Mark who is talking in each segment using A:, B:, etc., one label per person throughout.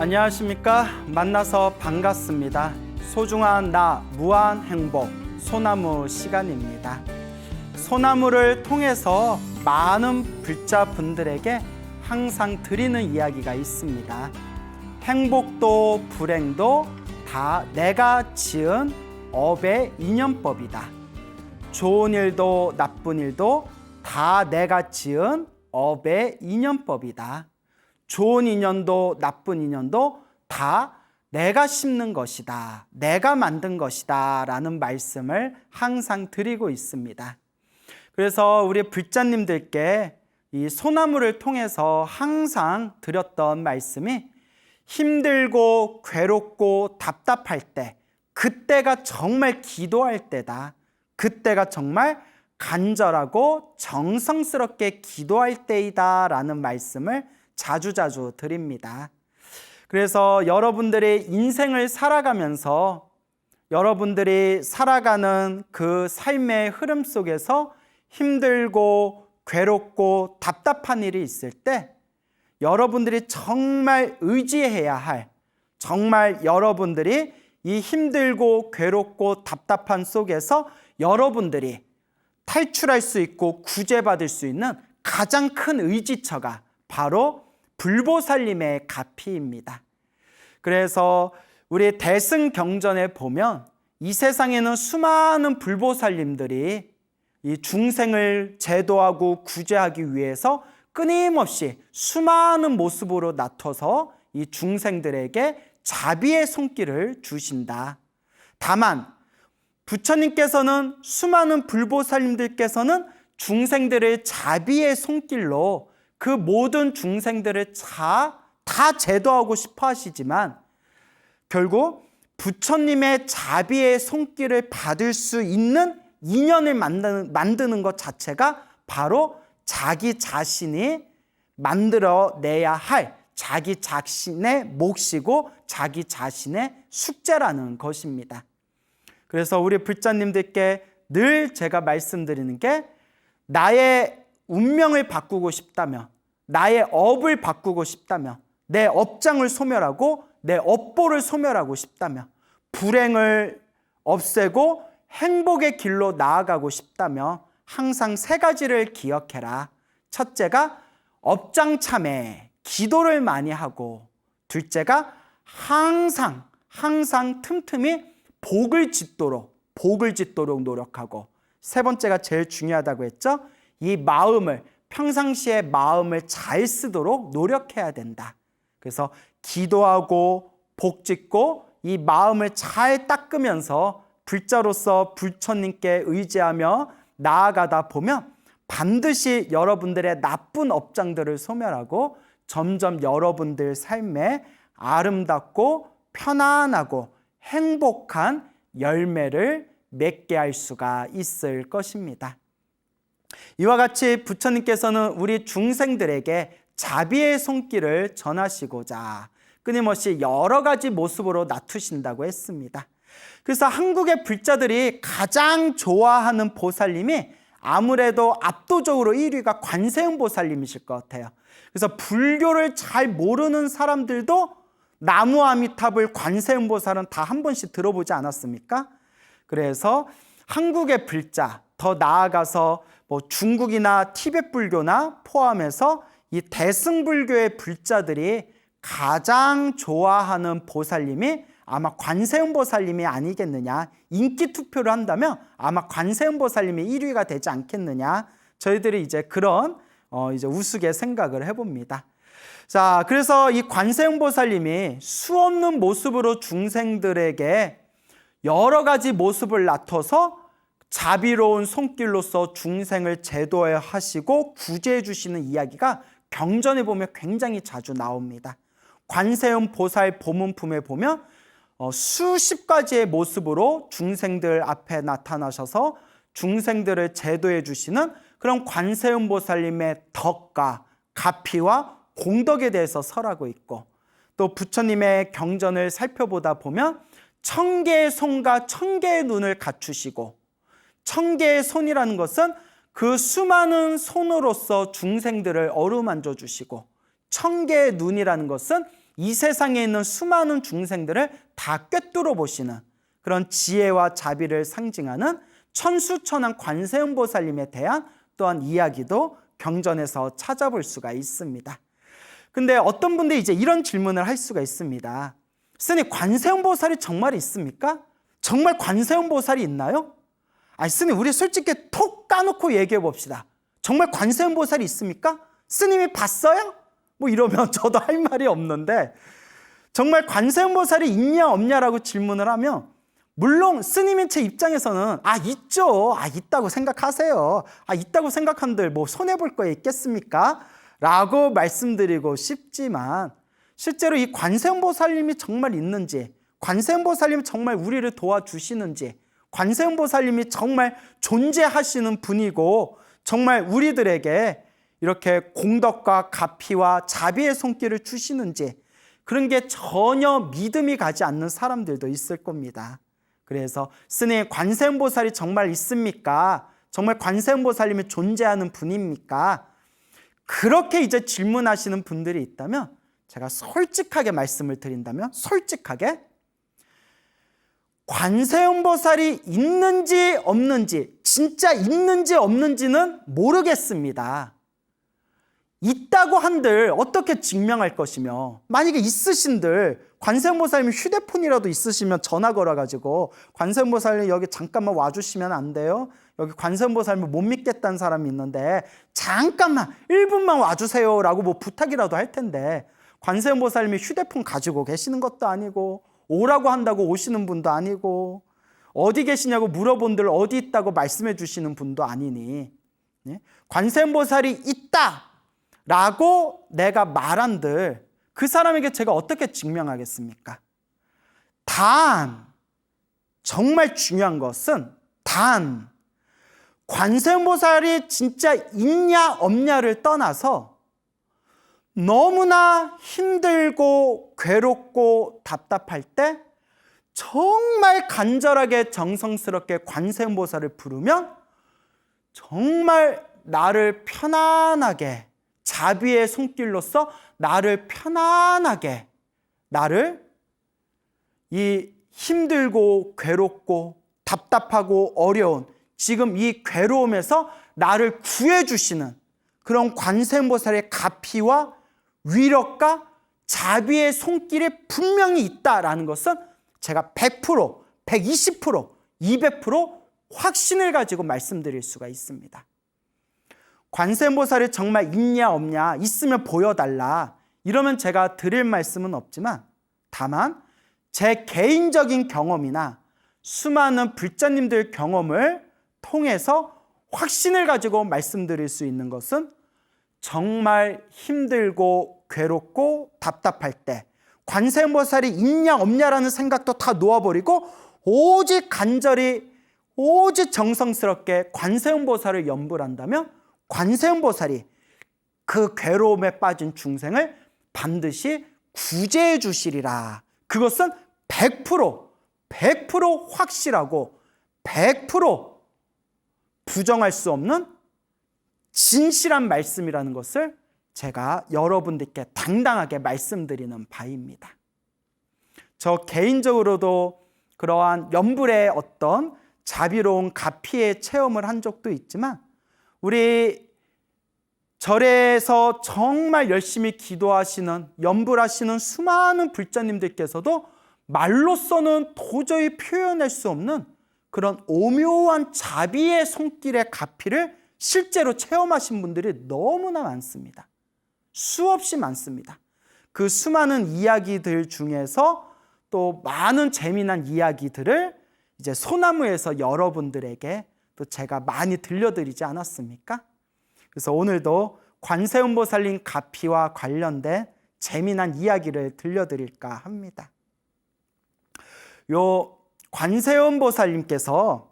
A: 안녕하십니까? 만나서 반갑습니다. 소중한 나 무한 행복 소나무 시간입니다. 소나무를 통해서 많은 불자분들에게 항상 드리는 이야기가 있습니다. 행복도 불행도 다 내가 지은 업의 인연법이다. 좋은 일도 나쁜 일도 다 내가 지은 업의 인연법이다. 좋은 인연도 나쁜 인연도 다 내가 심는 것이다. 내가 만든 것이다. 라는 말씀을 항상 드리고 있습니다. 그래서 우리 불자님들께 이 소나무를 통해서 항상 드렸던 말씀이 힘들고 괴롭고 답답할 때, 그때가 정말 기도할 때다. 그때가 정말 간절하고 정성스럽게 기도할 때이다. 라는 말씀을 자주자주 드립니다. 그래서 여러분들의 인생을 살아가면서 여러분들이 살아가는 그 삶의 흐름 속에서 힘들고 괴롭고 답답한 일이 있을 때 여러분들이 정말 의지해야 할, 정말 여러분들이 이 힘들고 괴롭고 답답한 속에서 여러분들이 탈출할 수 있고 구제받을 수 있는 가장 큰 의지처가 바로 불보살님의 가피입니다. 그래서 우리 대승경전에 보면 이 세상에는 수많은 불보살님들이 이 중생을 제도하고 구제하기 위해서 끊임없이 수많은 모습으로 나타서 이 중생들에게 자비의 손길을 주신다. 다만 부처님께서는 수많은 불보살님들께서는 중생들의 자비의 손길로 그 모든 중생들을 다 제도하고 싶어 하시지만 결국 부처님의 자비의 손길을 받을 수 있는 인연을 만드는 것 자체가 바로 자기 자신이 만들어내야 할 자기 자신의 몫이고 자기 자신의 숙제라는 것입니다. 그래서 우리 불자님들께 늘 제가 말씀드리는 게 나의 운명을 바꾸고 싶다면, 나의 업을 바꾸고 싶다면, 내 업장을 소멸하고 내 업보를 소멸하고 싶다면, 불행을 없애고 행복의 길로 나아가고 싶다면 항상 세 가지를 기억해라. 첫째가 업장 참회, 기도를 많이 하고, 둘째가 항상 틈틈이 복을 짓도록 노력하고, 세 번째가 제일 중요하다고 했죠. 이 마음을, 평상시에 마음을 잘 쓰도록 노력해야 된다. 그래서 기도하고 복 짓고 이 마음을 잘 닦으면서 불자로서 부처님께 의지하며 나아가다 보면 반드시 여러분들의 나쁜 업장들을 소멸하고 점점 여러분들 삶에 아름답고 편안하고 행복한 열매를 맺게 할 수가 있을 것입니다. 이와 같이 부처님께서는 우리 중생들에게 자비의 손길을 전하시고자 끊임없이 여러 가지 모습으로 나투신다고 했습니다. 그래서 한국의 불자들이 가장 좋아하는 보살님이 아무래도 압도적으로 1위가 관세음 보살님이실 것 같아요. 그래서 불교를 잘 모르는 사람들도 나무 아미탑을 관세음 보살은 다 한 번씩 들어보지 않았습니까? 그래서 한국의 불자, 더 나아가서 중국이나 티베트 불교나 포함해서 이 대승불교의 불자들이 가장 좋아하는 보살님이 아마 관세음 보살님이 아니겠느냐. 인기 투표를 한다면 아마 관세음 보살님이 1위가 되지 않겠느냐. 저희들이 이제 그런 이제 우스개 생각을 해봅니다. 자, 그래서 이 관세음 보살님이 수없는 모습으로 중생들에게 여러 가지 모습을 나타서 자비로운 손길로서 중생을 제도하시고 구제해 주시는 이야기가 경전에 보면 굉장히 자주 나옵니다. 관세음 보살 보문품에 보면 수십 가지의 모습으로 중생들 앞에 나타나셔서 중생들을 제도해 주시는 그런 관세음 보살님의 덕과 가피와 공덕에 대해서 설하고 있고, 또 부처님의 경전을 살펴보다 보면 1000개의 손과 1000개의 눈을 갖추시고, 1000개의 손이라는 것은 그 수많은 손으로서 중생들을 어루만져 주시고, 1000개의 눈이라는 것은 이 세상에 있는 수많은 중생들을 다 꿰뚫어 보시는 그런 지혜와 자비를 상징하는 천수천왕 관세음보살님에 대한 또한 이야기도 경전에서 찾아볼 수가 있습니다. 근데 어떤 분들이 이제 이런 질문을 할 수가 있습니다. 스님, 관세음보살이 정말 있습니까? 정말 관세음보살이 있나요? 아니 스님, 우리 솔직히 톡 까놓고 얘기해 봅시다. 정말 관세음보살이 있습니까? 스님이 봤어요? 뭐 이러면 저도 할 말이 없는데, 정말 관세음보살이 있냐 없냐라고 질문을 하면 물론 스님인 제 입장에서는 있죠. 있다고 생각하세요. 있다고 생각한들 뭐 손해볼 거 있겠습니까? 라고 말씀드리고 싶지만, 실제로 이 관세음보살님이 정말 있는지, 관세음보살님이 정말 우리를 도와주시는지, 관세음보살님이 정말 존재하시는 분이고 정말 우리들에게 이렇게 공덕과 가피와 자비의 손길을 주시는지, 그런 게 전혀 믿음이 가지 않는 사람들도 있을 겁니다. 그래서 스님, 관세음보살이 정말 있습니까? 정말 관세음보살님이 존재하는 분입니까? 그렇게 이제 질문하시는 분들이 있다면 제가 솔직하게 말씀을 드린다면, 솔직하게 관세음보살이 있는지 없는지, 진짜 있는지 없는지는 모르겠습니다. 있다고 한들 어떻게 증명할 것이며, 만약에 있으신들 관세음보살님이 휴대폰이라도 있으시면 전화 걸어가지고 관세음보살님 여기 잠깐만 와주시면 안 돼요? 여기 관세음보살님 못 믿겠다는 사람이 있는데 잠깐만 1분만 와주세요 라고 뭐 부탁이라도 할 텐데, 관세음보살님이 휴대폰 가지고 계시는 것도 아니고 오라고 한다고 오시는 분도 아니고 어디 계시냐고 물어본들 어디 있다고 말씀해 주시는 분도 아니니, 관세음보살이 있다 라고 내가 말한들 그 사람에게 제가 어떻게 증명하겠습니까? 단, 정말 중요한 것은 단, 관세음보살이 진짜 있냐 없냐를 떠나서 너무나 힘들고 괴롭고 답답할 때 정말 간절하게 정성스럽게 관세음보살을 부르면 정말 나를 편안하게, 자비의 손길로서 나를 편안하게, 나를 이 힘들고 괴롭고 답답하고 어려운 지금 이 괴로움에서 나를 구해주시는 그런 관세음보살의 가피와 위력과 자비의 손길이 분명히 있다라는 것은 제가 100%, 120%, 200% 확신을 가지고 말씀드릴 수가 있습니다. 관세음보살이 정말 있냐 없냐, 있으면 보여달라, 이러면 제가 드릴 말씀은 없지만, 다만 제 개인적인 경험이나 수많은 불자님들 경험을 통해서 확신을 가지고 말씀드릴 수 있는 것은, 정말 힘들고 괴롭고 답답할 때 관세음보살이 있냐 없냐라는 생각도 다 놓아버리고 오직 간절히, 오직 정성스럽게 관세음보살을 염불 한다면 관세음보살이 그 괴로움에 빠진 중생을 반드시 구제해 주시리라. 그것은 100% 확실하고 100% 부정할 수 없는 진실한 말씀이라는 것을 제가 여러분들께 당당하게 말씀드리는 바입니다. 저 개인적으로도 그러한 염불의 어떤 자비로운 가피의 체험을 한 적도 있지만, 우리 절에서 정말 열심히 기도하시는, 염불하시는 수많은 불자님들께서도 말로서는 도저히 표현할 수 없는 그런 오묘한 자비의 손길의 가피를 실제로 체험하신 분들이 너무나 많습니다. 수없이 많습니다. 그 수많은 이야기들 중에서 또 많은 재미난 이야기들을 이제 소나무에서 여러분들에게 또 제가 많이 들려드리지 않았습니까? 그래서 오늘도 관세음보살님 가피와 관련된 재미난 이야기를 들려드릴까 합니다. 요 관세음보살님께서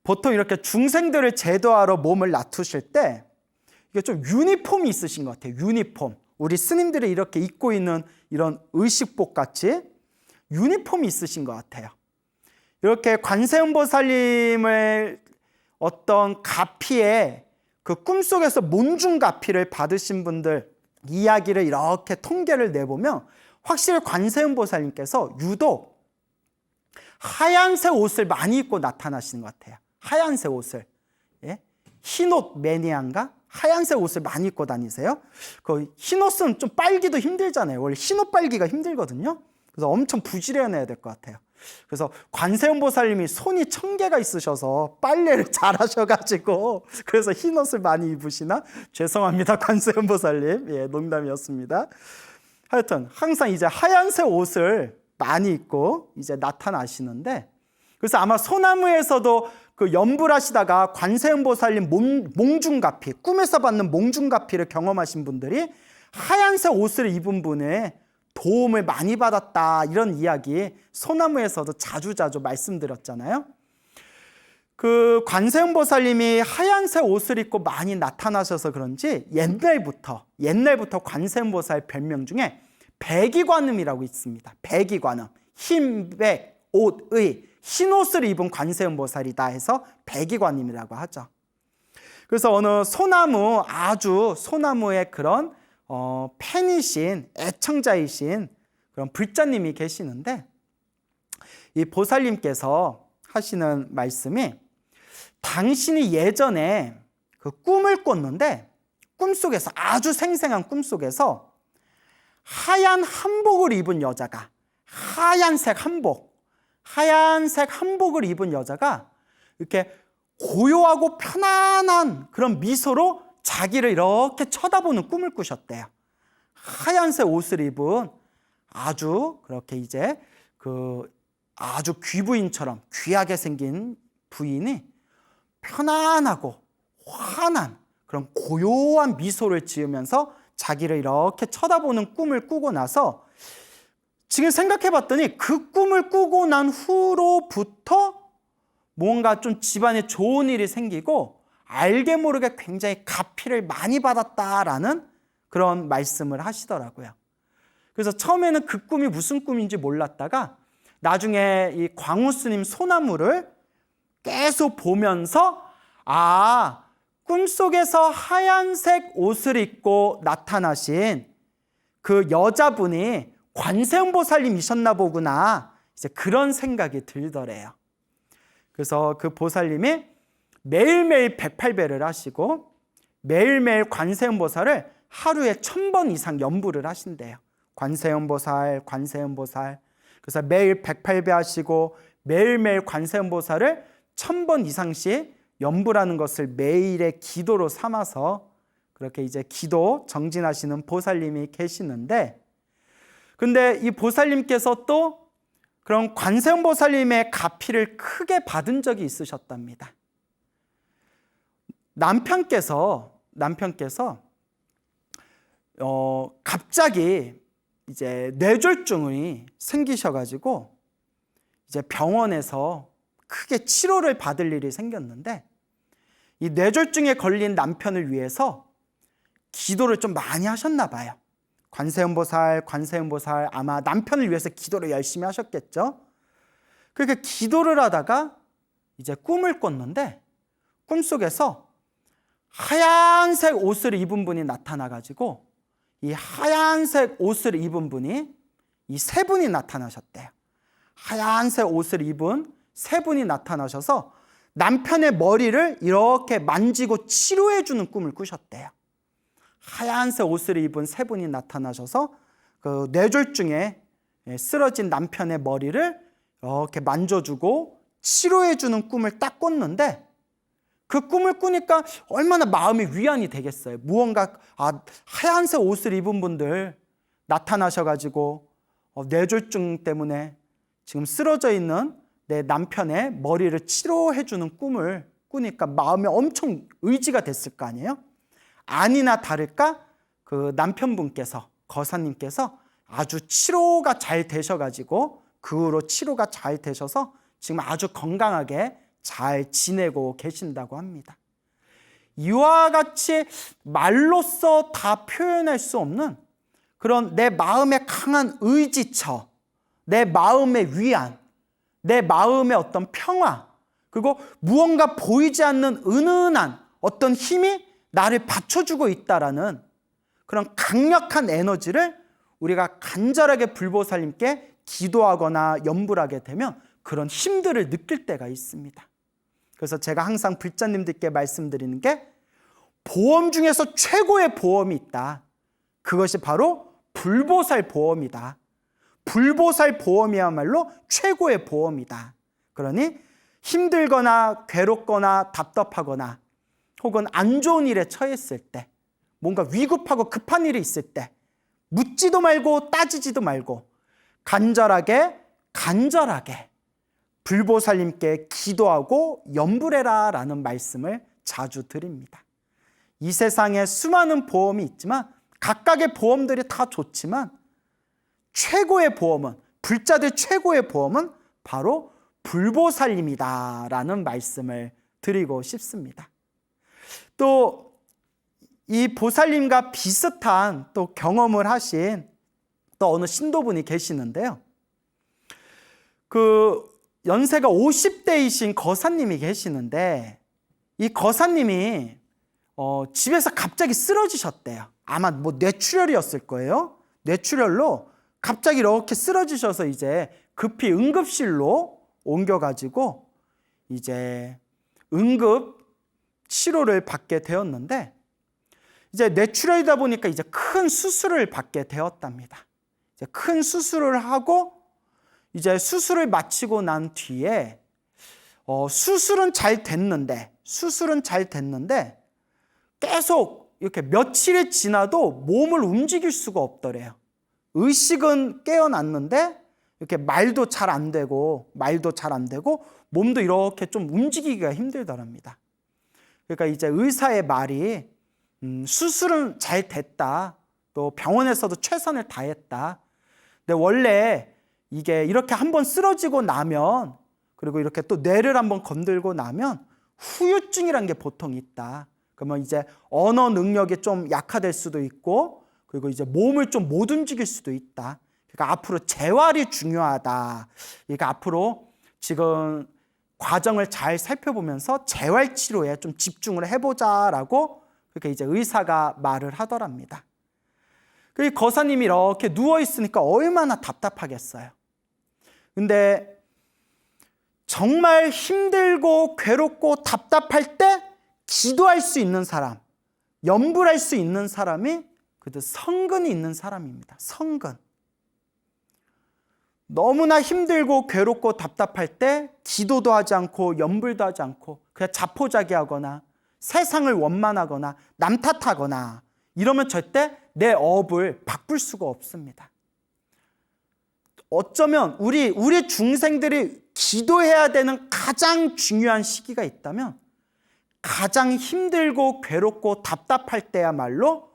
A: 보통 이렇게 중생들을 제도하러 몸을 놔두실 때 이게 좀 유니폼이 있으신 것 같아요. 유니폼. 우리 스님들이 이렇게 입고 있는 이런 의식복 같이 유니폼이 있으신 것 같아요. 이렇게 관세음보살님을 어떤 가피에 그 꿈속에서 몬중가피를 받으신 분들 이야기를 이렇게 통계를 내보면 확실히 관세음보살님께서 유독 하얀색 옷을 많이 입고 나타나시는 것 같아요. 하얀색 옷을. 예? 흰옷 매니아인가? 하얀색 옷을 많이 입고 다니세요. 그 흰옷은 좀 빨기도 힘들잖아요. 원래 흰옷 빨기가 힘들거든요. 그래서 엄청 부지런해야 될 것 같아요. 그래서 관세음보살님이 손이 1000개가 있으셔서 빨래를 잘 하셔가지고 그래서 흰옷을 많이 입으시나? 죄송합니다, 관세음보살님. 예, 농담이었습니다. 하여튼 항상 이제 하얀색 옷을 많이 입고 이제 나타나시는데, 그래서 아마 소나무에서도 그 연불 하시다가 관세음보살님 몽중가피, 꿈에서 받는 몽중가피를 경험하신 분들이 하얀색 옷을 입은 분의 도움을 많이 받았다, 이런 이야기 소나무에서도 자주자주 말씀드렸잖아요. 그 관세음보살님이 하얀색 옷을 입고 많이 나타나셔서 그런지 옛날부터 관세음보살 별명 중에 백이관음이라고 있습니다. 백이관음, 흰백 옷의 흰옷을 입은 관세음보살이다 해서 백이관음이라고 하죠. 그래서 어느 소나무의 그런 팬이신, 애청자이신 그런 불자님이 계시는데, 이 보살님께서 하시는 말씀이, 당신이 예전에 그 꿈을 꿨는데 꿈속에서, 아주 생생한 꿈속에서 하얀 한복을 입은 여자가, 하얀색 한복을 입은 여자가 이렇게 고요하고 편안한 그런 미소로 자기를 이렇게 쳐다보는 꿈을 꾸셨대요. 하얀색 옷을 입은 아주 그렇게 이제 그 아주 귀부인처럼 귀하게 생긴 부인이 편안하고 환한 그런 고요한 미소를 지으면서 자기를 이렇게 쳐다보는 꿈을 꾸고 나서, 지금 생각해 봤더니 그 꿈을 꾸고 난 후로부터 뭔가 좀 집안에 좋은 일이 생기고 알게 모르게 굉장히 가피를 많이 받았다라는 그런 말씀을 하시더라고요. 그래서 처음에는 그 꿈이 무슨 꿈인지 몰랐다가 나중에 이 광우스님 소나무를 계속 보면서, 아, 꿈속에서 하얀색 옷을 입고 나타나신 그 여자분이 관세음보살님이셨나 보구나, 이제 그런 생각이 들더래요. 그래서 그 보살님이 매일매일 108배를 하시고 매일매일 관세음보살을 하루에 1000번 이상 연불을 하신대요. 관세음보살. 그래서 매일 108배 하시고 매일매일 관세음보살을 1000번 이상씩 연불하는 것을 매일의 기도로 삼아서 그렇게 이제 기도 정진하시는 보살님이 계시는데, 근데 이 보살님께서 또 그런 관세음보살님의 가피를 크게 받은 적이 있으셨답니다. 남편께서 갑자기 이제 뇌졸중이 생기셔가지고 이제 병원에서 크게 치료를 받을 일이 생겼는데, 이 뇌졸중에 걸린 남편을 위해서 기도를 좀 많이 하셨나 봐요. 관세음보살 아마 남편을 위해서 기도를 열심히 하셨겠죠. 그렇게 기도를 하다가 이제 꿈을 꿨는데, 꿈속에서 하얀색 옷을 입은 분이 나타나가지고 이 하얀색 옷을 입은 분이 이 세 분이 나타나셨대요. 하얀색 옷을 입은 세 분이 나타나셔서 남편의 머리를 이렇게 만지고 치료해주는 꿈을 꾸셨대요. 하얀색 옷을 입은 세 분이 나타나셔서 그 뇌졸중에 쓰러진 남편의 머리를 이렇게 만져주고 치료해주는 꿈을 딱 꿨는데, 그 꿈을 꾸니까 얼마나 마음이 위안이 되겠어요. 무언가 하얀색 옷을 입은 분들 나타나셔가지고 뇌졸중 때문에 지금 쓰러져 있는 내 남편의 머리를 치료해주는 꿈을 꾸니까 마음에 엄청 의지가 됐을 거 아니에요. 아니나 다를까 그 남편분께서, 거사님께서 아주 치료가 잘 되셔가지고 그 후로 치료가 잘 되셔서 지금 아주 건강하게 잘 지내고 계신다고 합니다. 이와 같이 말로써 다 표현할 수 없는 그런 내 마음의 강한 의지처, 내 마음의 위안, 내 마음의 어떤 평화, 그리고 무언가 보이지 않는 은은한 어떤 힘이 나를 받쳐주고 있다라는 그런 강력한 에너지를 우리가 간절하게 불보살님께 기도하거나 염불하게 되면 그런 힘들을 느낄 때가 있습니다. 그래서 제가 항상 불자님들께 말씀드리는 게 보험 중에서 최고의 보험이 있다. 그것이 바로 불보살 보험이다. 불보살 보험이야말로 최고의 보험이다. 그러니 힘들거나 괴롭거나 답답하거나 혹은 안 좋은 일에 처했을 때, 뭔가 위급하고 급한 일이 있을 때 묻지도 말고 따지지도 말고 간절하게 불보살님께 기도하고 염불해라 라는 말씀을 자주 드립니다. 이 세상에 수많은 보험이 있지만 각각의 보험들이 다 좋지만 최고의 보험은, 불자들 최고의 보험은 바로 불보살님이다 라는 말씀을 드리고 싶습니다. 또 이 보살님과 비슷한 또 경험을 하신 또 어느 신도분이 계시는데요. 그 연세가 50대이신 거사님이 계시는데 이 거사님이 집에서 갑자기 쓰러지셨대요. 아마 뭐 뇌출혈이었을 거예요. 뇌출혈로 갑자기 이렇게 쓰러지셔서 이제 급히 응급실로 옮겨가지고 이제 응급 치료를 받게 되었는데 이제 뇌출혈이다 보니까 이제 큰 수술을 받게 되었답니다. 이제 큰 수술을 하고 이제 수술을 마치고 난 뒤에 수술은 잘 됐는데 계속 이렇게 며칠이 지나도 몸을 움직일 수가 없더래요. 의식은 깨어났는데 이렇게 말도 잘 안 되고 몸도 이렇게 좀 움직이기가 힘들더랍니다. 그러니까 이제 의사의 말이 수술은 잘 됐다. 또 병원에서도 최선을 다했다. 근데 원래 이게 이렇게 한번 쓰러지고 나면 그리고 이렇게 또 뇌를 한번 건들고 나면 후유증이라는 게 보통 있다. 그러면 이제 언어 능력이 좀 약화될 수도 있고 그리고 이제 몸을 좀 못 움직일 수도 있다. 그러니까 앞으로 재활이 중요하다. 그러니까 앞으로 지금 과정을 잘 살펴보면서 재활 치료에 좀 집중을 해보자라고 그렇게 이제 의사가 말을 하더랍니다. 그 거사님이 이렇게 누워 있으니까 얼마나 답답하겠어요. 근데 정말 힘들고 괴롭고 답답할 때 기도할 수 있는 사람, 염불할 수 있는 사람이 그래도 성근이 있는 사람입니다. 성근. 너무나 힘들고 괴롭고 답답할 때 기도도 하지 않고 염불도 하지 않고 그냥 자포자기하거나 세상을 원만하거나 남 탓하거나 이러면 절대 내 업을 바꿀 수가 없습니다. 어쩌면 우리 중생들이 기도해야 되는 가장 중요한 시기가 있다면 가장 힘들고 괴롭고 답답할 때야말로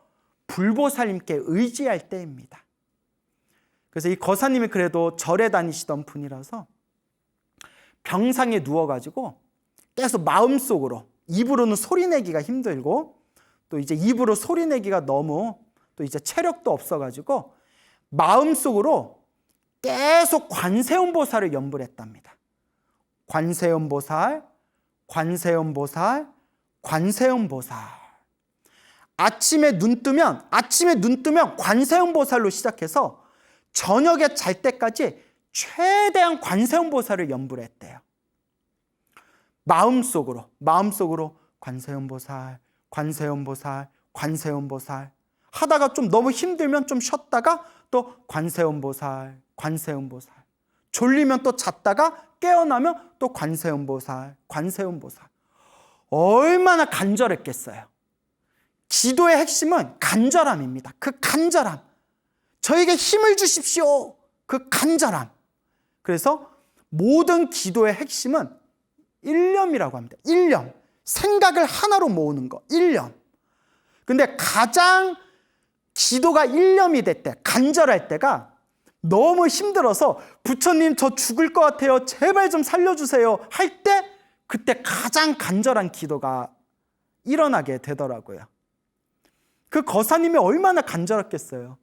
A: 불보살님께 의지할 때입니다. 그래서 이 거사님이 그래도 절에 다니시던 분이라서 병상에 누워가지고 계속 마음속으로, 입으로는 소리내기가 힘들고 또 이제 입으로 소리내기가 너무 또 이제 체력도 없어가지고 마음속으로 계속 관세음보살을 염불했답니다. 관세음보살, 관세음보살, 관세음보살. 아침에 눈 뜨면 관세음보살로 시작해서 저녁에 잘 때까지 최대한 관세음보살을 염불했대요. 마음속으로 관세음보살, 관세음보살, 관세음보살 하다가 좀 너무 힘들면 좀 쉬었다가 또 관세음보살, 관세음보살. 졸리면 또 잤다가 깨어나면 또 관세음보살, 관세음보살. 얼마나 간절했겠어요. 기도의 핵심은 간절함입니다. 그 간절함. 저에게 힘을 주십시오. 그 간절함. 그래서 모든 기도의 핵심은 일념이라고 합니다. 일념. 생각을 하나로 모으는 거. 일념. 근데 가장 기도가 일념이 될 때, 간절할 때가 너무 힘들어서 부처님 저 죽을 것 같아요. 제발 좀 살려주세요. 할 때 그때 가장 간절한 기도가 일어나게 되더라고요. 그 거사님이 얼마나 간절했겠어요.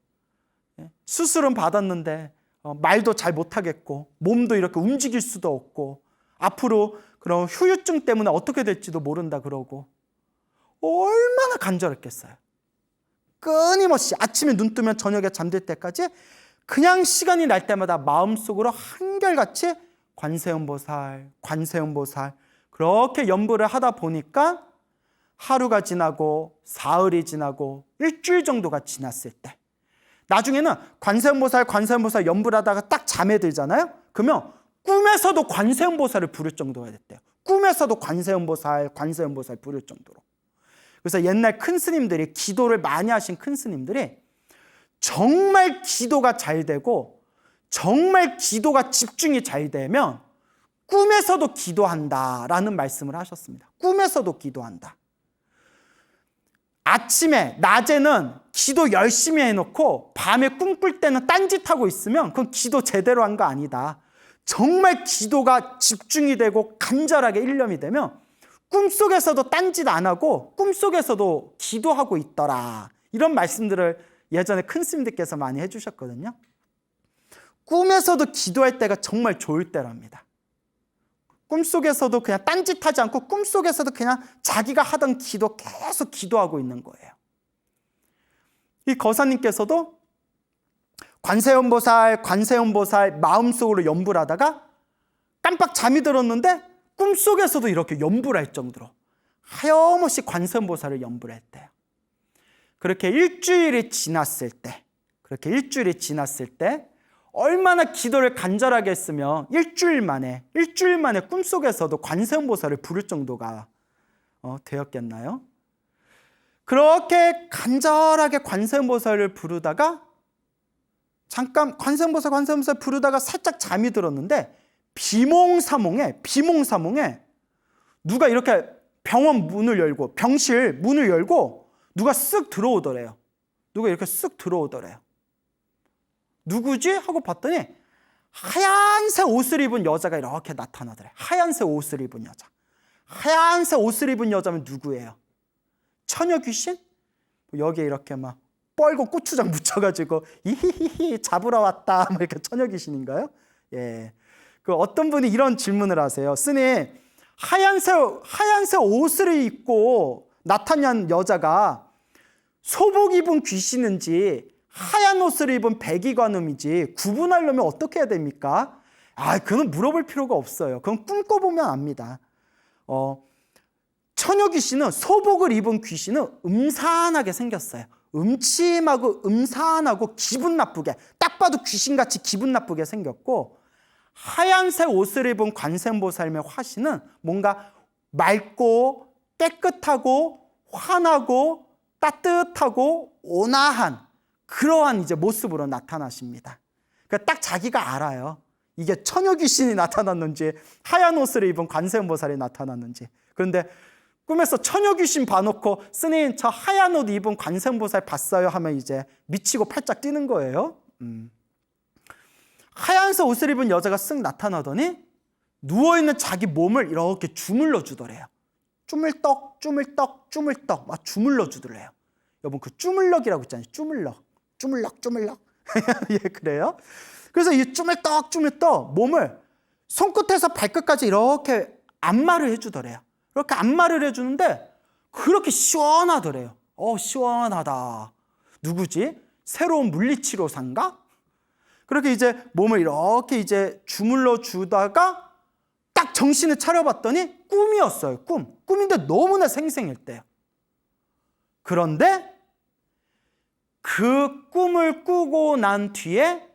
A: 수술은 받았는데 말도 잘 못하겠고 몸도 이렇게 움직일 수도 없고 앞으로 그런 후유증 때문에 어떻게 될지도 모른다 그러고 얼마나 간절했겠어요. 끊임없이 아침에 눈 뜨면 저녁에 잠들 때까지 그냥 시간이 날 때마다 마음속으로 한결같이 관세음보살, 관세음보살 그렇게 연부를 하다 보니까 하루가 지나고 사흘이 지나고 일주일 정도가 지났을 때 나중에는 관세음보살, 관세음보살 연부를 하다가 딱 잠에 들잖아요. 그러면 꿈에서도 관세음보살을 부를 정도가 됐대요. 꿈에서도 관세음보살, 관세음보살 부를 정도로. 그래서 옛날 큰 스님들이, 기도를 많이 하신 큰 스님들이 정말 기도가 잘 되고 정말 기도가 집중이 잘 되면 꿈에서도 기도한다라는 말씀을 하셨습니다. 꿈에서도 기도한다. 아침에, 낮에는 기도 열심히 해놓고 밤에 꿈꿀 때는 딴짓하고 있으면 그건 기도 제대로 한 거 아니다. 정말 기도가 집중이 되고 간절하게 일념이 되면 꿈속에서도 딴짓 안 하고 꿈속에서도 기도하고 있더라. 이런 말씀들을 예전에 큰 스님들께서 많이 해주셨거든요. 꿈에서도 기도할 때가 정말 좋을 때랍니다. 꿈속에서도 그냥 딴짓하지 않고 꿈속에서도 그냥 자기가 하던 기도 계속 기도하고 있는 거예요. 이 거사님께서도 관세음보살, 관세음보살 마음속으로 연부를 하다가 깜빡 잠이 들었는데 꿈속에서도 이렇게 연부를 할 정도로 하염없이 관세음보살을 연부를 했대요. 그렇게 일주일이 지났을 때 얼마나 기도를 간절하게 했으면 일주일 만에 꿈속에서도 관세음보살을 부를 정도가 되었겠나요? 그렇게 간절하게 관세음보살을 부르다가 잠깐 관세음보살 부르다가 살짝 잠이 들었는데 비몽사몽에 누가 이렇게 병원 문을 열고 병실 문을 열고 누가 쓱 들어오더래요. 누가 이렇게 쓱 들어오더래요. 누구지? 하고 봤더니 하얀색 옷을 입은 여자가 이렇게 나타나더래. 하얀색 옷을 입은 여자. 하얀색 옷을 입은 여자면 누구예요? 처녀 귀신? 여기에 이렇게 막 뻘고 고추장 묻혀가지고 이히히히 잡으러 왔다. 뭐 이렇게 처녀 귀신인가요? 예. 그 어떤 분이 이런 질문을 하세요. 스님, 하얀색 옷을 입고 나타난 여자가 소복 입은 귀신인지 하얀 옷을 입은 백이관음이지 구분하려면 어떻게 해야 됩니까? 그건 물어볼 필요가 없어요. 그건 꿈꿔보면 압니다. 처녀 귀신은, 소복을 입은 귀신은 음산하게 생겼어요. 음침하고 음산하고 기분 나쁘게, 딱 봐도 귀신같이 기분 나쁘게 생겼고, 하얀색 옷을 입은 관세음보살의 화신은 뭔가 맑고 깨끗하고 환하고 따뜻하고 온화한 그러한 이제 모습으로 나타나십니다. 그러니까 딱 자기가 알아요. 이게 처녀 귀신이 나타났는지 하얀 옷을 입은 관세음보살이 나타났는지. 그런데 꿈에서 처녀 귀신 봐놓고 스님 저 하얀 옷 입은 관세음보살 봤어요 하면 이제 미치고 팔짝 뛰는 거예요. 하얀색 옷을 입은 여자가 쓱 나타나더니 누워있는 자기 몸을 이렇게 주물러 주더래요. 주물떡 막 주물러 주더래요. 여러분 그 주물럭이라고 있잖아요. 주물럭 예, 그래요. 그래서 이 주물떡 몸을 손끝에서 발끝까지 이렇게 안마를 해주더래요. 이렇게 안마를 해주는데 그렇게 시원하더래요. 시원하다. 누구지? 새로운 물리치료사인가? 그렇게 이제 몸을 이렇게 이제 주물러 주다가 딱 정신을 차려봤더니 꿈이었어요. 꿈인데 너무나 생생했대요. 그런데 그 꿈을 꾸고 난 뒤에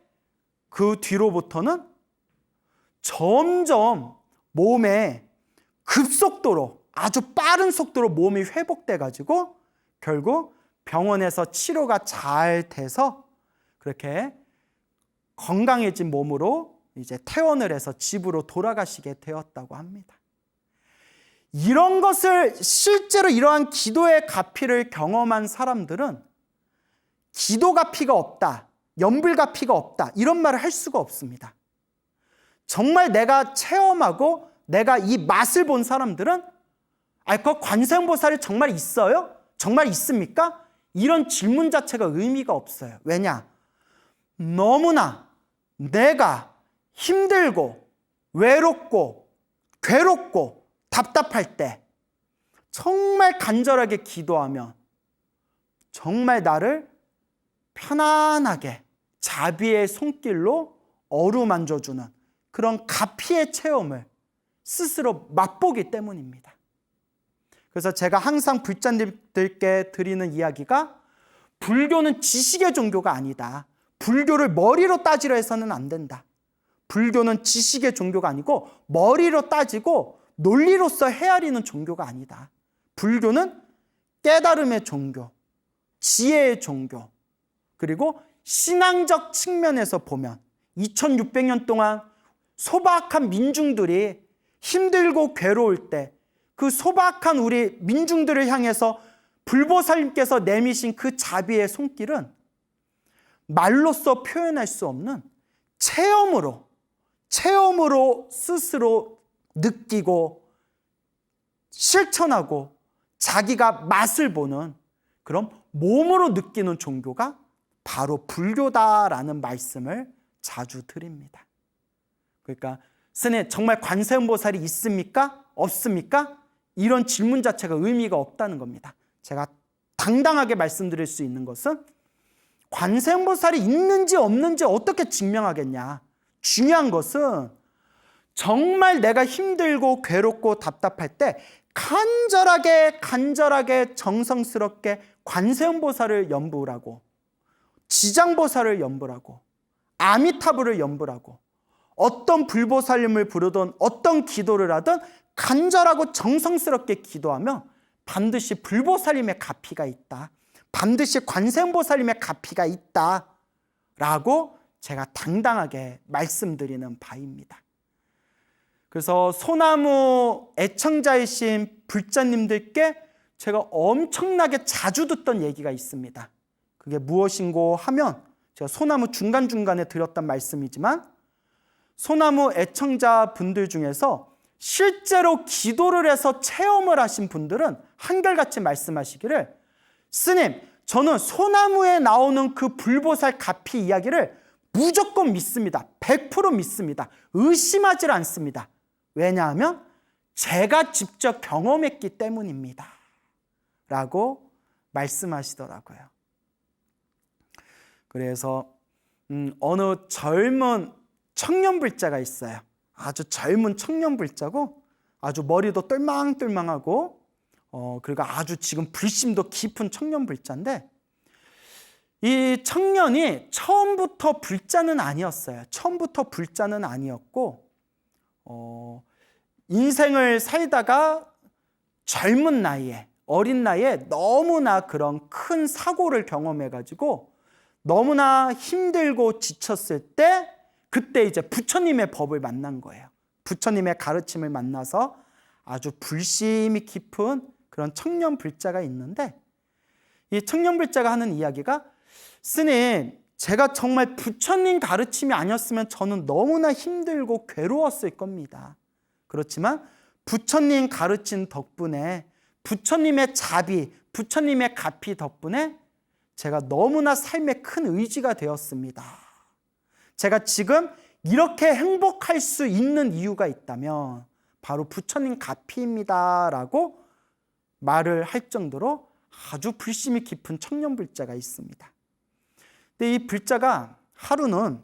A: 그 뒤로부터는 점점 몸에 급속도로 아주 빠른 속도로 몸이 회복돼 가지고 결국 병원에서 치료가 잘 돼서 그렇게 건강해진 몸으로 이제 퇴원을 해서 집으로 돌아가시게 되었다고 합니다. 이런 것을 실제로 이러한 기도의 가피를 경험한 사람들은 기도 가피가 없다, 연불 가피가 없다 이런 말을 할 수가 없습니다. 정말 내가 체험하고 내가 이 맛을 본 사람들은 그 관세음보살이 정말 있어요? 정말 있습니까? 이런 질문 자체가 의미가 없어요. 왜냐? 너무나 내가 힘들고 외롭고 괴롭고 답답할 때 정말 간절하게 기도하면 정말 나를 편안하게 자비의 손길로 어루만져주는 그런 가피의 체험을 스스로 맛보기 때문입니다. 그래서 제가 항상 불자님들께 드리는 이야기가 불교는 지식의 종교가 아니다. 불교를 머리로 따지려 해서는 안 된다. 불교는 지식의 종교가 아니고 머리로 따지고 논리로서 헤아리는 종교가 아니다. 불교는 깨달음의 종교, 지혜의 종교, 그리고 신앙적 측면에서 보면 2600년 동안 소박한 민중들이 힘들고 괴로울 때 그 소박한 우리 민중들을 향해서 불보살님께서 내미신 그 자비의 손길은 말로써 표현할 수 없는 체험으로 스스로 느끼고 실천하고 자기가 맛을 보는 그런 몸으로 느끼는 종교가 바로 불교다라는 말씀을 자주 드립니다. 그러니까 스님, 정말 관세음보살이 있습니까? 없습니까? 이런 질문 자체가 의미가 없다는 겁니다. 제가 당당하게 말씀드릴 수 있는 것은 관세음보살이 있는지 없는지 어떻게 증명하겠냐. 중요한 것은 정말 내가 힘들고 괴롭고 답답할 때 간절하게 정성스럽게 관세음보살을 연부하고 지장보살을 연부하고 아미타불을 연부하고 어떤 불보살님을 부르든 어떤 기도를 하든 간절하고 정성스럽게 기도하면 반드시 불보살님의 가피가 있다. 반드시 관세음보살님의 가피가 있다. 라고 제가 당당하게 말씀드리는 바입니다. 그래서 소나무 애청자이신 불자님들께 제가 엄청나게 자주 듣던 얘기가 있습니다. 그게 무엇인고 하면 제가 소나무 중간중간에 드렸던 말씀이지만 소나무 애청자 분들 중에서 실제로 기도를 해서 체험을 하신 분들은 한결같이 말씀하시기를 스님, 저는 소나무에 나오는 그 불보살 가피 이야기를 무조건 믿습니다. 100% 믿습니다. 의심하지 않습니다. 왜냐하면 제가 직접 경험했기 때문입니다. 라고 말씀하시더라고요. 그래서 어느 젊은 청년불자가 있어요. 아주 젊은 청년불자고 아주 머리도 똘망똘망하고 그리고 아주 지금 불심도 깊은 청년불자인데 이 청년이 처음부터 불자는 아니었어요. 처음부터 불자는 아니었고 인생을 살다가 젊은 나이에 어린 나이에 너무나 그런 큰 사고를 경험해가지고 너무나 힘들고 지쳤을 때 그때 이제 부처님의 법을 만난 거예요. 부처님의 가르침을 만나서 아주 불심이 깊은 그런 청년불자가 있는데 이 청년불자가 하는 이야기가 스님, 제가 정말 부처님 가르침이 아니었으면 저는 너무나 힘들고 괴로웠을 겁니다. 그렇지만 부처님 가르친 덕분에 부처님의 자비, 부처님의 가피 덕분에 제가 너무나 삶에 큰 의지가 되었습니다. 제가 지금 이렇게 행복할 수 있는 이유가 있다면 바로 부처님 가피입니다 라고 말을 할 정도로 아주 불심이 깊은 청년불자가 있습니다. 근데 이 불자가 하루는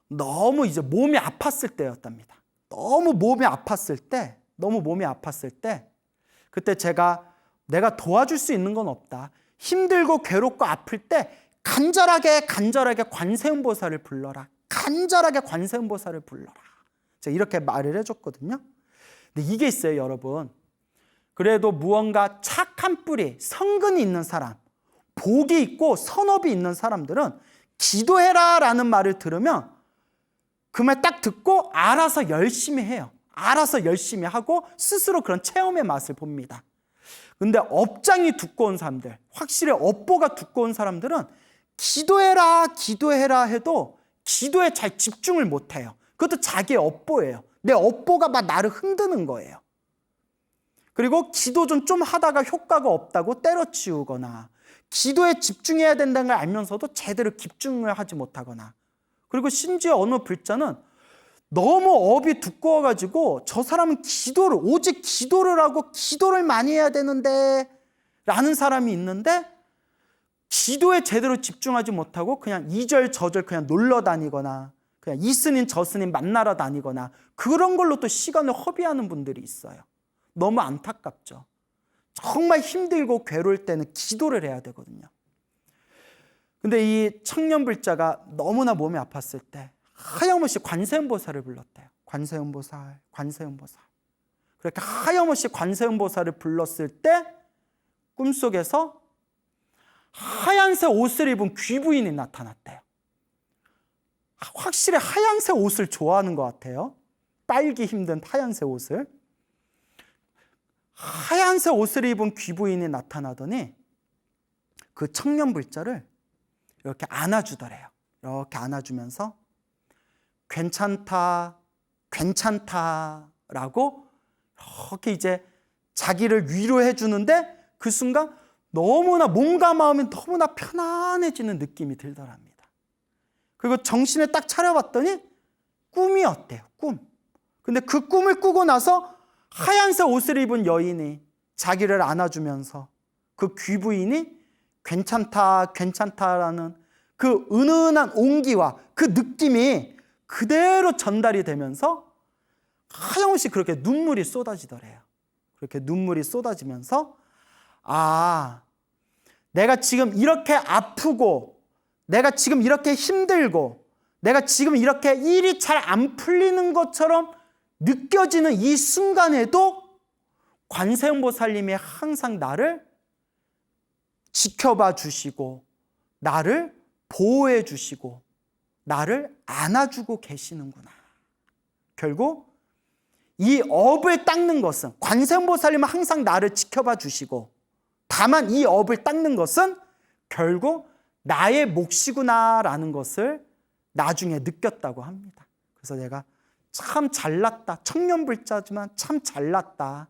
A: 너무 이제 몸이 아팠을 때였답니다. 너무 몸이 아팠을 때 그때 내가 도와줄 수 있는 건 없다. 힘들고 괴롭고 아플 때 간절하게 관세음보살을 불러라. 간절하게 관세음보살을 불러라. 제가 이렇게 말을 해줬거든요. 근데 이게 있어요, 여러분. 그래도 무언가 착한 뿌리, 성근이 있는 사람, 복이 있고 선업이 있는 사람들은 기도해라 라는 말을 들으면 그 말 딱 듣고 알아서 열심히 해요. 알아서 열심히 하고 스스로 그런 체험의 맛을 봅니다. 근데 업장이 두꺼운 사람들, 확실히 업보가 두꺼운 사람들은 기도해라 해도 기도에 잘 집중을 못해요. 그것도 자기의 업보예요. 내 업보가 막 나를 흔드는 거예요. 그리고 기도 좀 하다가 효과가 없다고 때려치우거나 기도에 집중해야 된다는 걸 알면서도 제대로 집중을 하지 못하거나 그리고 심지어 어느 불자는 너무 업이 두꺼워가지고 저 사람은 오직 기도를 하고 기도를 많이 해야 되는데 라는 사람이 있는데 기도에 제대로 집중하지 못하고 그냥 이절저절 그냥 놀러 다니거나 그냥 이 스님 저 스님 만나러 다니거나 그런 걸로 또 시간을 허비하는 분들이 있어요. 너무 안타깝죠. 정말 힘들고 괴로울 때는 기도를 해야 되거든요. 근데 이 청년불자가 너무나 몸이 아팠을 때 하염없이 관세음보살을 불렀대요. 관세음보살, 관세음보살. 그렇게 하염없이 관세음보살을 불렀을 때 꿈속에서 하얀색 옷을 입은 귀부인이 나타났대요. 확실히 하얀색 옷을 좋아하는 것 같아요. 빨기 힘든 하얀색 옷을. 하얀색 옷을 입은 귀부인이 나타나더니 그 청년불자를 이렇게 안아주더래요. 이렇게 안아주면서 괜찮다, 괜찮다라고 이렇게 이제 자기를 위로해 주는데 그 순간 너무나 몸과 마음이 너무나 편안해지는 느낌이 들더랍니다. 그리고 정신을 딱 차려봤더니 꿈이었대요. 꿈. 근데 그 꿈을 꾸고 나서 하얀색 옷을 입은 여인이 자기를 안아주면서 그 귀부인이 괜찮다, 괜찮다라는 그 은은한 온기와 그 느낌이 그대로 전달이 되면서 하염없이 그렇게 눈물이 쏟아지더래요. 그렇게 눈물이 쏟아지면서 내가 지금 이렇게 아프고 내가 지금 이렇게 힘들고 내가 지금 이렇게 일이 잘 안 풀리는 것처럼 느껴지는 이 순간에도 관세음보살님이 항상 나를 지켜봐 주시고 나를 보호해 주시고 나를 안아주고 계시는구나. 결국 이 업을 닦는 것은 관세음보살님은 항상 나를 지켜봐 주시고 다만 이 업을 닦는 것은 결국 나의 몫이구나라는 것을 나중에 느꼈다고 합니다. 그래서 내가 참 잘났다. 청년불자지만 참 잘났다.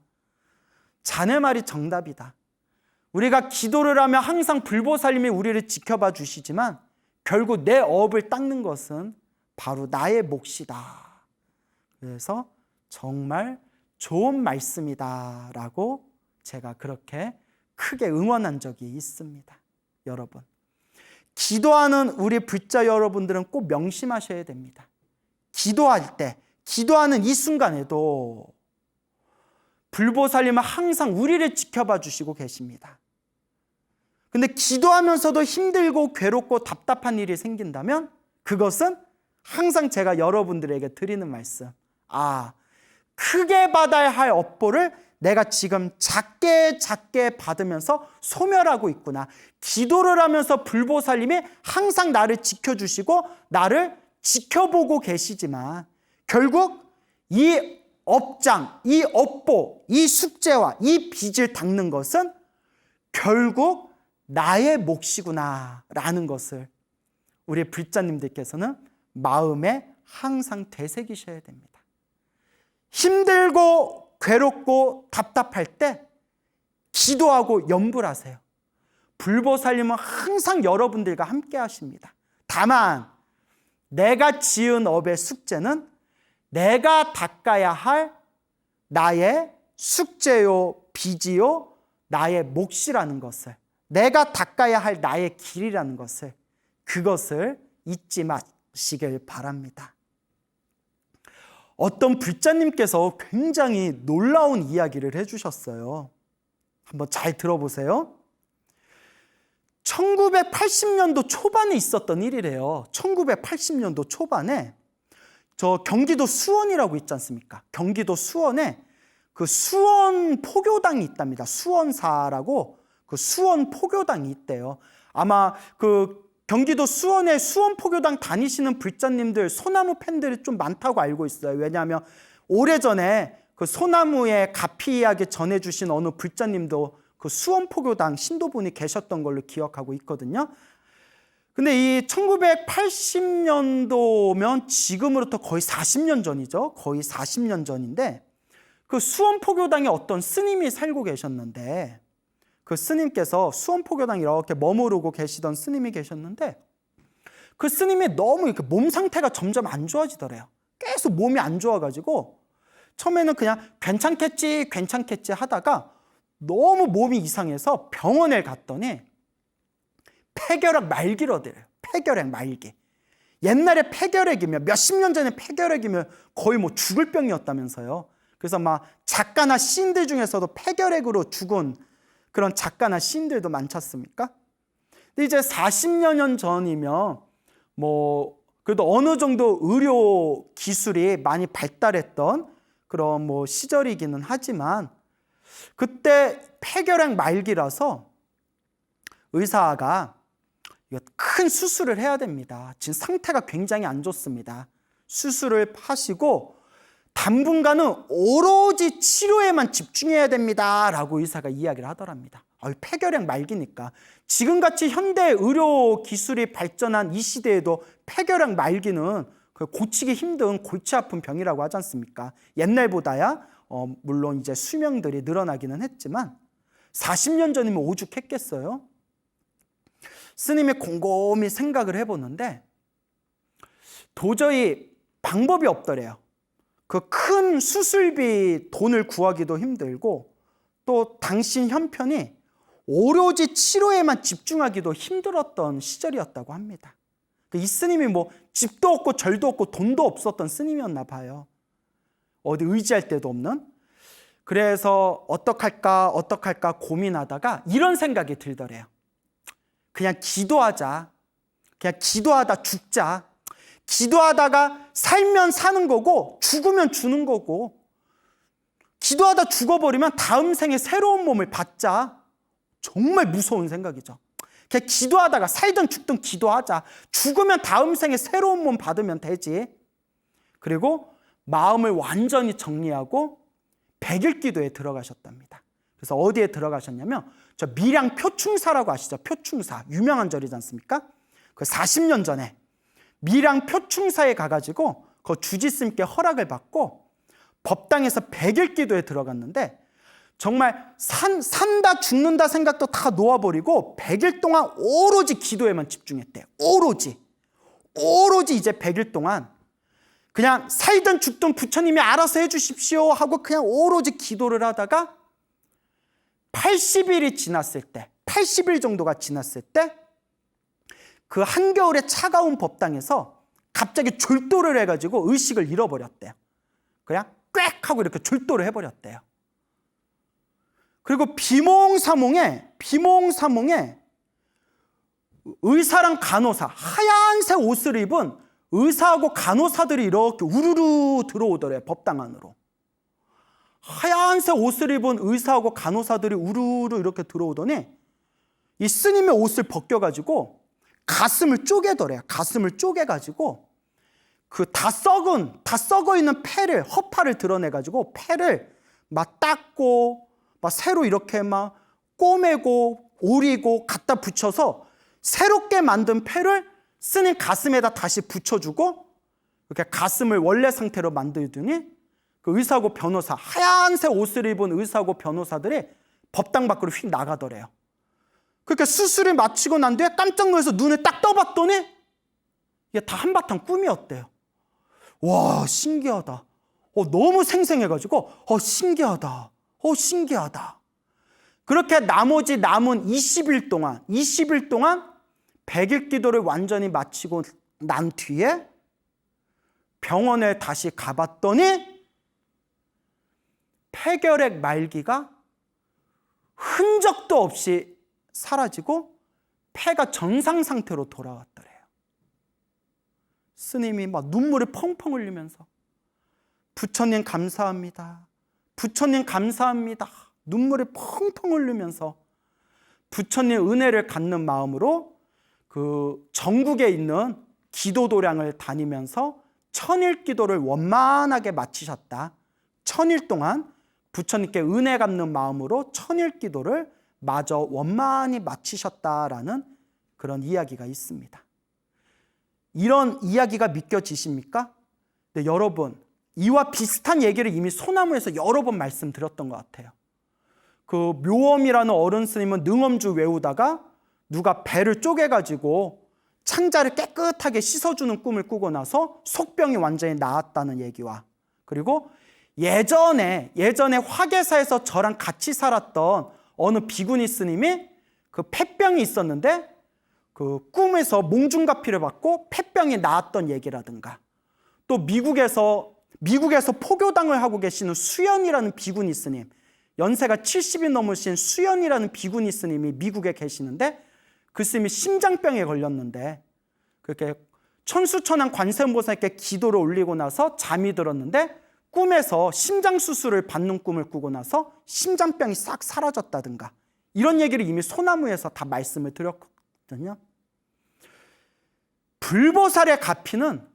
A: 자네 말이 정답이다. 우리가 기도를 하면 항상 불보살님이 우리를 지켜봐 주시지만 결국 내 업을 닦는 것은 바로 나의 몫이다. 그래서 정말 좋은 말씀이다 라고 제가 그렇게 크게 응원한 적이 있습니다. 여러분, 기도하는 우리 불자 여러분들은 꼭 명심하셔야 됩니다. 기도할 때, 기도하는 이 순간에도 불보살님은 항상 우리를 지켜봐 주시고 계십니다. 근데 기도하면서도 힘들고 괴롭고 답답한 일이 생긴다면 그것은 항상 제가 여러분들에게 드리는 말씀, 크게 받아야 할 업보를 내가 지금 작게 받으면서 소멸하고 있구나. 기도를 하면서 불보살님이 항상 나를 지켜주시고 나를 지켜보고 계시지만 결국 이 업장, 이 업보, 이 숙제와 이 빚을 닦는 것은 결국 나의 몫이구나 라는 것을 우리 불자님들께서는 마음에 항상 되새기셔야 됩니다. 힘들고 괴롭고 답답할 때 기도하고 염불하세요. 불보살님은 항상 여러분들과 함께 하십니다. 다만 내가 지은 업의 숙제는 내가 닦아야 할 나의 숙제요, 빚이요, 나의 몫이라는 것을, 내가 닦아야 할 나의 길이라는 것을, 그것을 잊지 마시길 바랍니다. 어떤 불자님께서 굉장히 놀라운 이야기를 해주셨어요. 한번 잘 들어보세요. 1980년도 초반에 있었던 일이래요. 1980년도 초반에 저 경기도 수원이라고 있지 않습니까? 경기도 수원에 그 수원 포교당이 있답니다. 수원사라고 그 수원 포교당이 있대요. 아마 그 경기도 수원에 수원 포교당 다니시는 불자님들 소나무 팬들이 좀 많다고 알고 있어요. 왜냐하면 오래전에 그 소나무의 가피 이야기 전해주신 어느 불자님도 그 수원 포교당 신도분이 계셨던 걸로 기억하고 있거든요. 근데 이 1980년도면 지금으로부터 거의 40년 전이죠. 거의 40년 전인데 그 수원 포교당에 어떤 스님이 살고 계셨는데 그 스님께서 수원 포교당에 이렇게 머무르고 계시던 스님이 계셨는데 그 스님이 너무 이렇게 몸 상태가 점점 안 좋아지더래요. 계속 몸이 안 좋아가지고 처음에는 그냥 괜찮겠지 하다가 너무 몸이 이상해서 병원에 갔더니 폐결핵 말기라더래요. 폐결핵 말기. 옛날에 폐결핵이면 몇십 년 전에 폐결핵이면 거의 뭐 죽을 병이었다면서요. 그래서 막 작가나 시인들 중에서도 폐결핵으로 죽은 그런 작가나 시인들도 많지 않습니까? 근데 이제 40여 년 전이면 뭐 그래도 어느 정도 의료 기술이 많이 발달했던 그런 뭐 시절이기는 하지만 그때 폐결핵 말기라서 의사가 큰 수술을 해야 됩니다. 지금 상태가 굉장히 안 좋습니다. 수술을 하시고 당분간은 오로지 치료에만 집중해야 됩니다 라고 의사가 이야기를 하더랍니다. 폐결핵 말기니까 지금같이 현대 의료 기술이 발전한 이 시대에도 폐결핵 말기는 고치기 힘든 골치 아픈 병이라고 하지 않습니까? 옛날보다야 물론 이제 수명들이 늘어나기는 했지만 40년 전이면 오죽했겠어요? 스님이 곰곰이 생각을 해보는데 도저히 방법이 없더래요. 그 큰 수술비 돈을 구하기도 힘들고 또 당신 형편이 오로지 치료에만 집중하기도 힘들었던 시절이었다고 합니다. 이 스님이 뭐 집도 없고 절도 없고 돈도 없었던 스님이었나 봐요. 어디 의지할 데도 없는. 그래서 어떡할까 고민하다가 이런 생각이 들더래요. 그냥 기도하자. 그냥 기도하다 죽자. 기도하다가 살면 사는 거고 죽으면 주는 거고 기도하다 죽어버리면 다음 생에 새로운 몸을 받자. 정말 무서운 생각이죠. 그냥 기도하다가 살든 죽든 기도하자. 죽으면 다음 생에 새로운 몸 받으면 되지. 그리고 마음을 완전히 정리하고 백일 기도에 들어가셨답니다. 그래서 어디에 들어가셨냐면 저 밀양 표충사라고 아시죠? 표충사 유명한 절이지 않습니까? 그 40년 전에 밀양 표충사에 가가지고 그 주지스님께 허락을 받고 법당에서 백일 기도에 들어갔는데 정말 산다 죽는다 생각도 다 놓아버리고 100일 동안 오로지 기도에만 집중했대요. 오로지 이제 100일 동안 그냥 살든 죽든 부처님이 알아서 해주십시오 하고 그냥 오로지 기도를 하다가 80일이 지났을 때 80일 정도가 지났을 때 그 한겨울의 차가운 법당에서 갑자기 졸도를 해가지고 의식을 잃어버렸대요. 그냥 꽥 하고 이렇게 졸도를 해버렸대요. 그리고 비몽사몽에 의사랑 간호사, 하얀색 옷을 입은 의사하고 간호사들이 이렇게 우르르 들어오더래요. 법당 안으로. 하얀색 옷을 입은 의사하고 간호사들이 우르르 이렇게 들어오더니 이 스님의 옷을 벗겨가지고 가슴을 쪼개더래요. 가슴을 쪼개가지고 그 다 썩어 있는 폐를, 허파를 드러내가지고 폐를 막 닦고 막 새로 이렇게 막 꼬매고 오리고 갖다 붙여서 새롭게 만든 폐를 스님 가슴에다 다시 붙여주고 이렇게 가슴을 원래 상태로 만들더니 그 의사하고 변호사, 하얀색 옷을 입은 의사하고 변호사들이 법당 밖으로 휙 나가더래요. 그렇게 수술을 마치고 난 뒤에 깜짝 놀라서 눈을 딱 떠봤더니 이게 다 한바탕 꿈이었대요. 와, 신기하다. 너무 생생해가지고 신기하다. 그렇게 나머지 남은 20일 동안 100일 기도를 완전히 마치고 난 뒤에 병원에 다시 가봤더니 폐결핵 말기가 흔적도 없이 사라지고 폐가 정상 상태로 돌아왔더래요. 스님이 막 눈물을 펑펑 흘리면서 부처님 감사합니다. 부처님 감사합니다. 눈물을 펑펑 흘리면서 부처님 은혜를 갖는 마음으로 그 전국에 있는 기도도량을 다니면서 천일 기도를 원만하게 마치셨다. 1000일 동안 부처님께 은혜 갚는 마음으로 천일 기도를 마저 원만히 마치셨다라는 그런 이야기가 있습니다. 이런 이야기가 믿겨지십니까? 네, 여러분, 이와 비슷한 얘기를 이미 소나무에서 여러 번 말씀드렸던 것 같아요. 그 묘엄이라는 어른 스님은 능엄주 외우다가 누가 배를 쪼개가지고 창자를 깨끗하게 씻어주는 꿈을 꾸고 나서 속병이 완전히 나았다는 얘기와, 그리고 예전에 화계사에서 저랑 같이 살았던 어느 비구니 스님이 그 폐병이 있었는데 그 꿈에서 몽중가피를 받고 폐병이 나았던 얘기라든가, 또 미국에서 포교당을 하고 계시는 수연이라는 비구니 스님, 연세가 70이 넘으신 수연이라는 비구니 스님이 미국에 계시는데, 그 스님이 심장병에 걸렸는데 그렇게 천수천왕 관세음보살께 기도를 올리고 나서 잠이 들었는데, 꿈에서 심장 수술을 받는 꿈을 꾸고 나서 심장병이 싹 사라졌다든가, 이런 얘기를 이미 소나무에서 다 말씀을 드렸거든요. 불보살의 가피는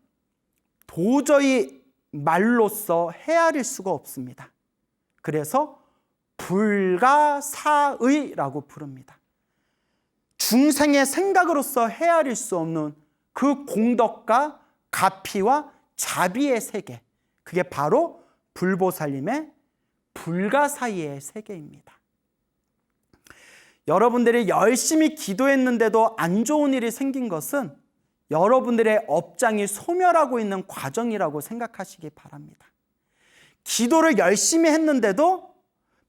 A: 도저히 말로써 헤아릴 수가 없습니다. 그래서 불가사의라고 부릅니다. 중생의 생각으로서 헤아릴 수 없는 그 공덕과 가피와 자비의 세계, 그게 바로 불보살님의 불가사의의 세계입니다. 여러분들이 열심히 기도했는데도 안 좋은 일이 생긴 것은 여러분들의 업장이 소멸하고 있는 과정이라고 생각하시기 바랍니다. 기도를 열심히 했는데도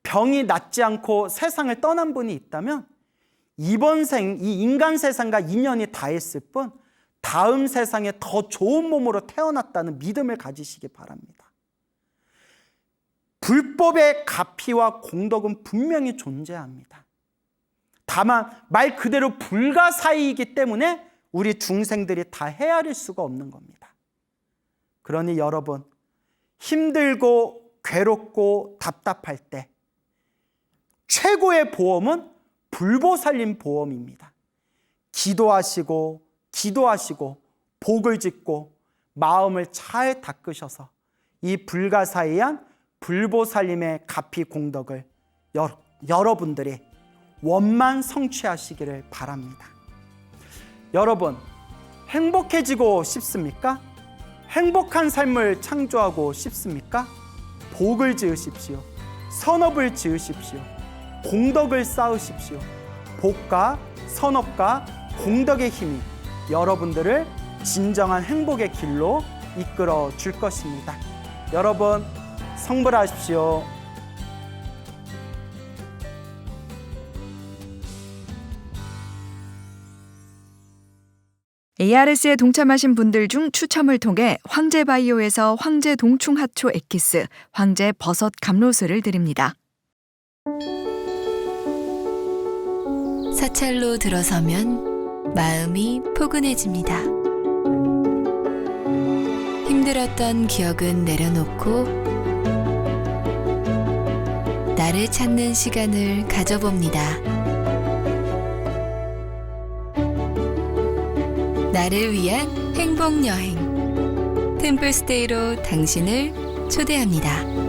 A: 병이 낫지 않고 세상을 떠난 분이 있다면 이번 생, 이 인간 세상과 인연이 닿았을 뿐 다음 세상에 더 좋은 몸으로 태어났다는 믿음을 가지시기 바랍니다. 불법의 가피와 공덕은 분명히 존재합니다. 다만 말 그대로 불가사의이기 때문에 우리 중생들이 다 헤아릴 수가 없는 겁니다. 그러니 여러분, 힘들고 괴롭고 답답할 때 최고의 보험은 불보살님 보험입니다. 기도하시고 복을 짓고 마음을 잘 닦으셔서 이 불가사의한 불보살님의 가피 공덕을 여러분들이 원만 성취하시기를 바랍니다. 여러분, 행복해지고 싶습니까? 행복한 삶을 창조하고 싶습니까? 복을 지으십시오. 선업을 지으십시오. 공덕을 쌓으십시오. 복과 선업과 공덕의 힘이 여러분들을 진정한 행복의 길로 이끌어 줄 것입니다. 여러분, 성불하십시오.
B: ARS에 동참하신 분들 중 추첨을 통해 황제바이오에서 황제 동충하초 엑기스, 황제 버섯 감로스를 드립니다.
C: 사찰로 들어서면 마음이 포근해집니다. 힘들었던 기억은 내려놓고 나를 찾는 시간을 가져봅니다. 나를 위한 행복여행 템플스테이로 당신을 초대합니다.